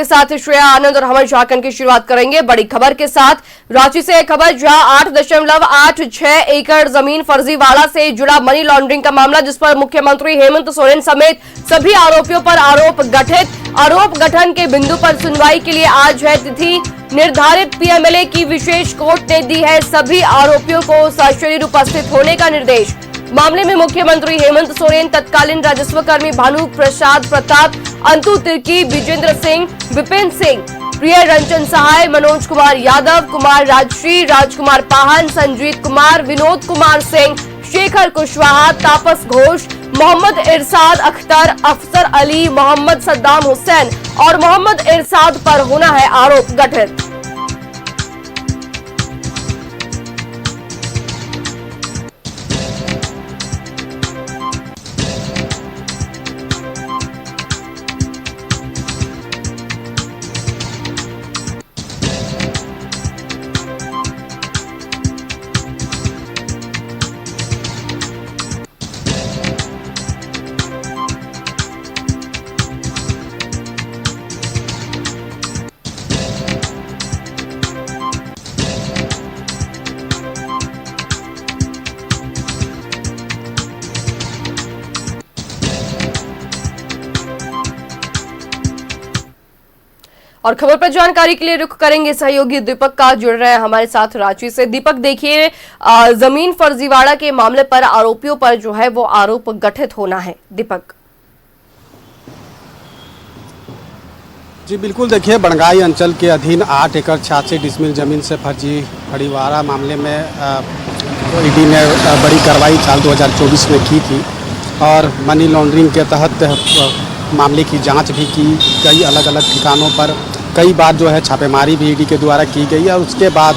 के साथ श्रेया आनंद और हमन झारखंड की शुरुआत करेंगे बड़ी खबर के साथ। रांची से एक खबर जहां 8.86 एकड़ जमीन फर्जीवाड़ा से जुड़ा मनी लॉन्ड्रिंग का मामला, जिस पर मुख्यमंत्री हेमंत सोरेन समेत सभी आरोपियों पर आरोप गठित। आरोप गठन के बिंदु पर सुनवाई के लिए आज है तिथि निर्धारित। पीएमएलए की विशेष कोर्ट ने दी है सभी आरोपियों को सशरीर उपस्थित होने का निर्देश। मामले में मुख्यमंत्री हेमंत सोरेन, तत्कालीन राजस्व कर्मी भानु प्रसाद प्रताप, अंतु तिर्की, विजेंद्र सिंह, विपिन सिंह, प्रिय रंजन सहाय, मनोज कुमार यादव, कुमार राजश्री, राजकुमार पाहन, संजीत कुमार, विनोद कुमार सिंह, शेखर कुशवाहा, तापस घोष, मोहम्मद इरशाद अख्तर, अफसर अली, मोहम्मद सद्दाम हुसैन और मोहम्मद इरशाद पर होना है आरोप गठित। और खबर पर जानकारी के लिए रुख करेंगे सहयोगी दीपक का, जुड़ रहे हैं हमारे साथ रांची से। दीपक, देखिए जमीन फर्जीवाड़ा के मामले पर आरोपियों पर जो है वो आरोप गठित होना है। दीपक जी बिल्कुल, देखिए बड़गाई अंचल के अधीन 8 एकड़ 86 डिसमिल जमीन से फर्जी फर्जीवाड़ा मामले में ईडी ने बड़ी कार्रवाई साल 2024 में की थी और मनी लॉन्ड्रिंग के तहत मामले की जांच भी की। कई अलग अलग ठिकानों पर कई बार जो है छापेमारी भी ईडी के द्वारा की गई और उसके बाद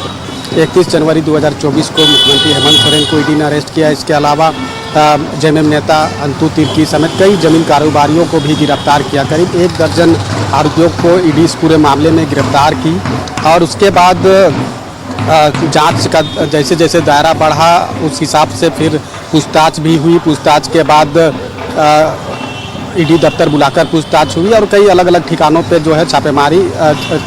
31 जनवरी 2024 को मुख्यमंत्री हेमंत सोरेन को ईडी ने अरेस्ट किया। इसके अलावा जेएमएम नेता अंतु तिर्की समेत कई जमीन कारोबारियों को भी गिरफ्तार किया। करीब 1 दर्जन आरोपियों को ईडी इस पूरे मामले में गिरफ्तार की और उसके बाद जांच का जैसे जैसे दायरा बढ़ा उस हिसाब से फिर पूछताछ भी हुई। पूछताछ के बाद ईडी दफ्तर बुलाकर पूछताछ हुई और कई अलग अलग ठिकानों पे जो है छापेमारी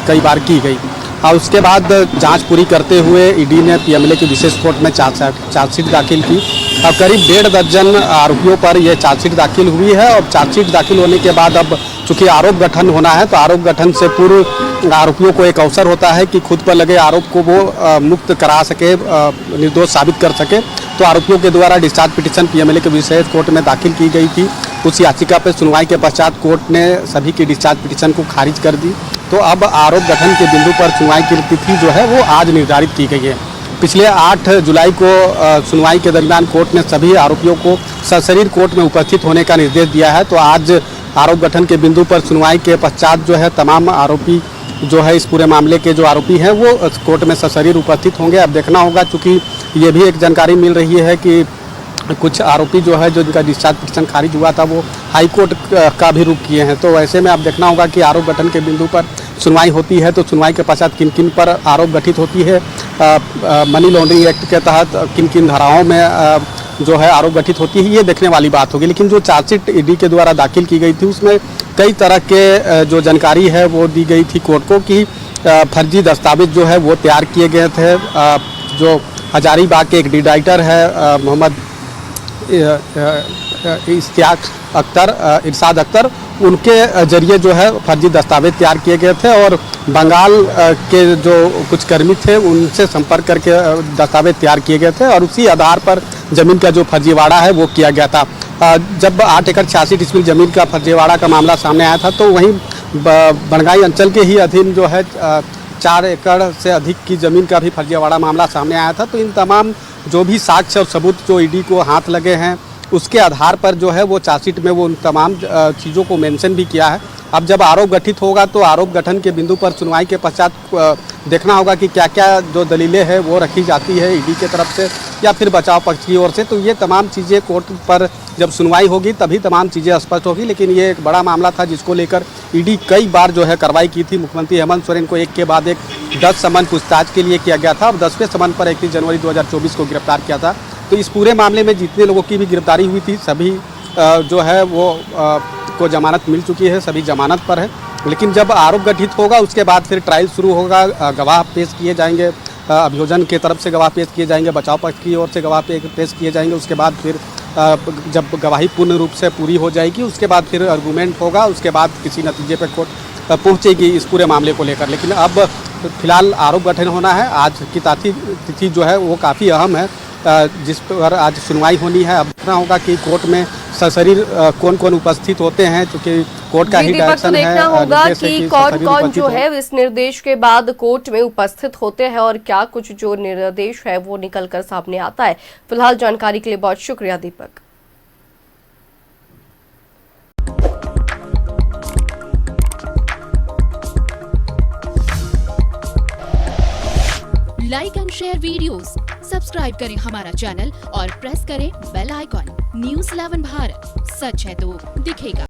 कई बार की गई और उसके बाद जांच पूरी करते हुए ईडी ने पीएमएलए की विशेष कोर्ट में चार्जशीट दाखिल की और करीब 1.5 दर्जन आरोपियों पर यह चार्जशीट दाखिल हुई है। और चार्जशीट दाखिल होने के बाद अब चूंकि आरोप गठन होना है तो आरोप गठन से पूर्व आरोपियों को एक अवसर होता है कि खुद पर लगे आरोप को वो मुक्त करा सके, निर्दोष साबित कर सके। तो आरोपियों के द्वारा डिस्चार्ज पिटीशन पीएमएलए के विशेष कोर्ट में दाखिल की गई थी। उस याचिका पर सुनवाई के पश्चात कोर्ट ने सभी की डिस्चार्ज पिटीशन को खारिज कर दी। तो अब आरोप गठन के बिंदु पर सुनवाई की तिथि जो है वो आज निर्धारित की गई है। पिछले 8 जुलाई को सुनवाई के दरमियान कोर्ट ने सभी आरोपियों को सशरीर कोर्ट में उपस्थित होने का निर्देश दिया है। तो आज आरोप गठन के बिंदु पर सुनवाई के पश्चात जो है तमाम आरोपी जो है इस पूरे मामले के जो आरोपी हैं वो कोर्ट में सशरीर उपस्थित होंगे। अब देखना होगा, चूँकि ये भी एक जानकारी मिल रही है कि कुछ आरोपी जो है जो जिनका डिस्चार्ज पिटीशन खारिज हुआ था वो हाई कोर्ट का भी रुख किए हैं। तो ऐसे में अब देखना होगा कि आरोप गठन के बिंदु पर सुनवाई होती है तो सुनवाई के पश्चात किन किन पर आरोप गठित होती है, मनी लॉन्ड्रिंग एक्ट के तहत किन किन धाराओं में जो है आरोप गठित होती है, ये देखने वाली बात होगी। लेकिन जो चार्जशीट ईडी के द्वारा दाखिल की गई थी उसमें कई तरह के जो जानकारी है वो दी गई थी कोर्ट को कि फर्जी दस्तावेज जो है वो तैयार किए गए थे। जो हजारीबाग के एक डिडाइटर है मोहम्मद इरशाद अख्तर, उनके जरिए जो है फर्जी दस्तावेज तैयार किए गए थे और बंगाल के जो कुछ कर्मी थे उनसे संपर्क करके दस्तावेज तैयार किए गए थे और उसी आधार पर ज़मीन का जो फर्जीवाड़ा है वो किया गया था। जब 8 एकड़ 86 डिसमिल ज़मीन का फर्जीवाड़ा का मामला सामने आया था तो वहीं बड़गाई अंचल के ही अधीन जो है 4 एकड़ से अधिक की ज़मीन का भी फर्जीवाड़ा मामला सामने आया था। तो इन तमाम जो भी साक्ष्य और सबूत जो ईडी को हाथ लगे हैं उसके आधार पर जो है वो चार्जशीट में वो उन तमाम चीज़ों को मेंशन भी किया है। अब जब आरोप गठित होगा तो आरोप गठन के बिंदु पर सुनवाई के पश्चात देखना होगा कि क्या क्या जो दलीलें हैं वो रखी जाती है ईडी के तरफ से या फिर बचाव पक्ष की ओर से। तो ये तमाम चीज़ें कोर्ट पर जब सुनवाई होगी तभी तमाम चीज़ें स्पष्ट होगी। लेकिन ये एक बड़ा मामला था जिसको लेकर ईडी कई बार जो है कार्रवाई की थी। मुख्यमंत्री हेमंत सोरेन को एक के बाद एक 10 समन पूछताछ के लिए किया गया था और 10वें समन पर 31 जनवरी 2024 को गिरफ्तार किया था। तो इस पूरे मामले में जितने लोगों की भी गिरफ्तारी हुई थी सभी जो है वो को जमानत मिल चुकी है, सभी जमानत पर है। लेकिन जब आरोप गठित होगा उसके बाद फिर ट्रायल शुरू होगा, गवाह पेश किए जाएंगे, अभियोजन के तरफ से गवाह पेश किए जाएंगे, बचाव पक्ष की ओर से गवाह पेश किए जाएंगे। उसके बाद फिर जब गवाही पूर्ण रूप से पूरी हो जाएगी उसके बाद फिर आर्गूमेंट होगा, उसके बाद किसी नतीजे पर कोर्ट पहुंचेगी इस पूरे मामले को लेकर। लेकिन अब फिलहाल आरोप गठन होना है। आज की तिथि जो है वो काफ़ी अहम है, जिस पर आज सुनवाई होनी है। अब देखना होगा कि कोर्ट में सशरीर कौन कौन उपस्थित होते हैं, क्योंकि कोर्ट का ही डायरेक्शन है। देखना होगा कि कौन कौन जो है इस निर्देश के बाद कोर्ट में उपस्थित होते हैं और क्या कुछ जो निर्देश है वो निकल कर सामने आता है। फिलहाल जानकारी के लिए बहुत शुक्रिया Deepak. Like and share videos, subscribe करें हमारा चैनल और प्रेस करें बेल आइकॉन। न्यूज़ 11 भारत, सच है तो दिखेगा।